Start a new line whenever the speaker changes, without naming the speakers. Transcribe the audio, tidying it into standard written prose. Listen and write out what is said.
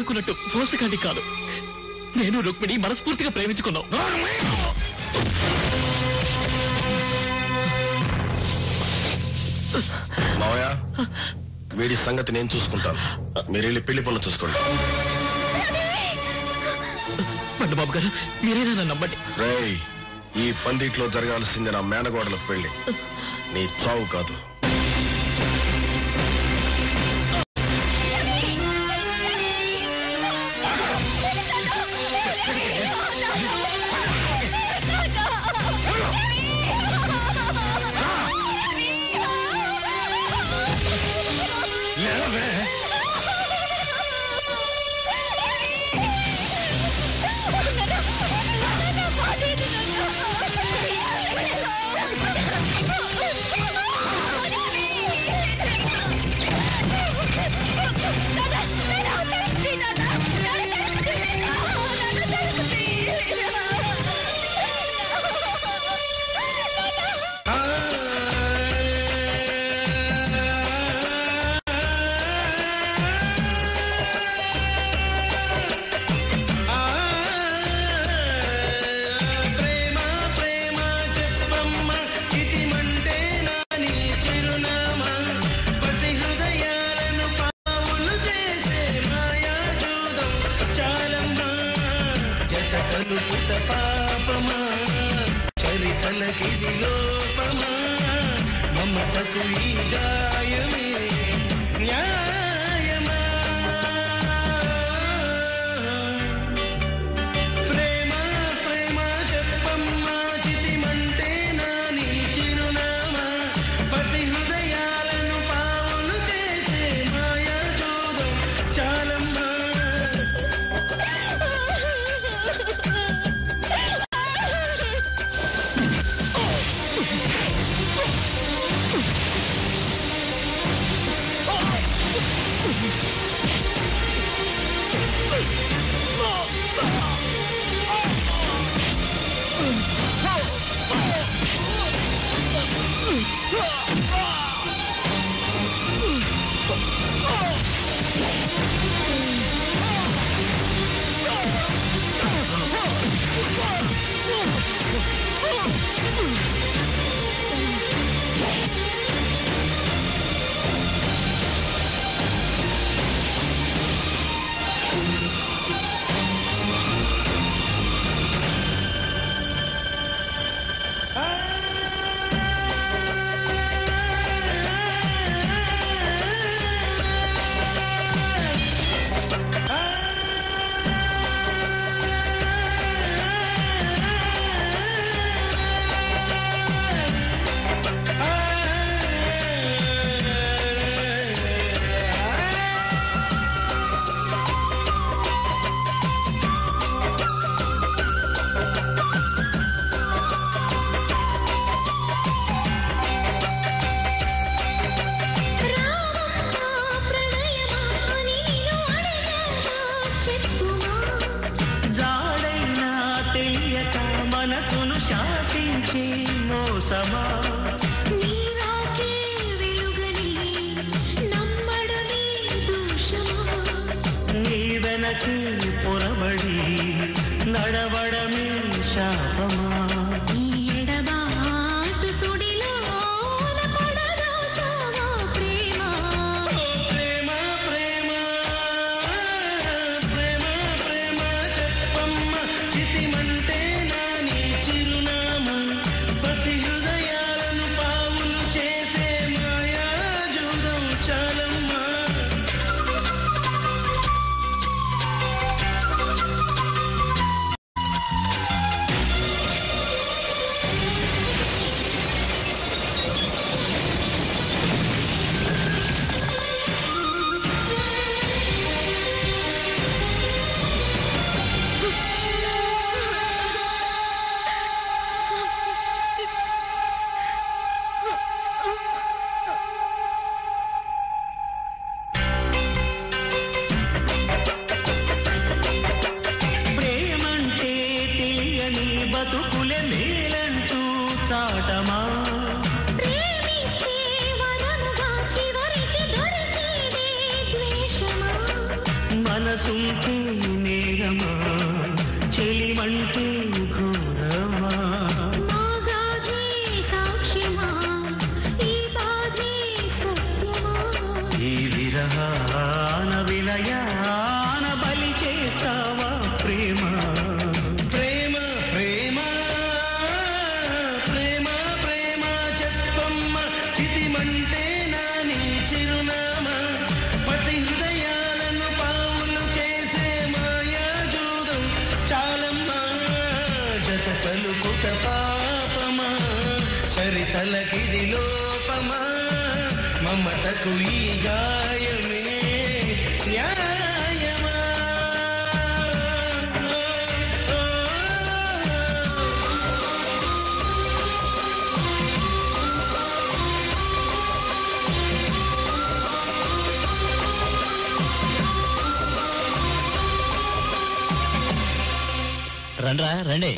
అనుకున్నట్టు మోసగాండి కాదు. నేను రుక్మిణి మనస్ఫూర్తిగా ప్రేమించుకున్నాం.
మావయ్య, వీడి సంగతి నేను చూసుకుంటాను. మీరు వెళ్ళి పెళ్లి పనులు చూసుకోండి.
బాబు గారు, మీరేనా నన్ను నమ్మండి.
రేయ్, ఈ పందిట్లో జరగాల్సింది నా మేనగోడల పెళ్లి, నీ చావు కాదు.
మనసుంటూ నేరమా చెలిమంటూ ఘోరమా ఈ విరహాన విలయాన బలి చేస్తావా ప్రేమ ప్రేమ ప్రేమ ప్రేమ ప్రేమ చెప్పమ్మ చితిమంటే నా నీ చిరునామా పసి హృదయాలను పావులు చేసే మాయా జూదం చాలమ్మా జత పలుకుట పాపమా చరితలకిది లోపమా మమతకు ఈ గాయమే న్యాయమా
రండ్రా రండి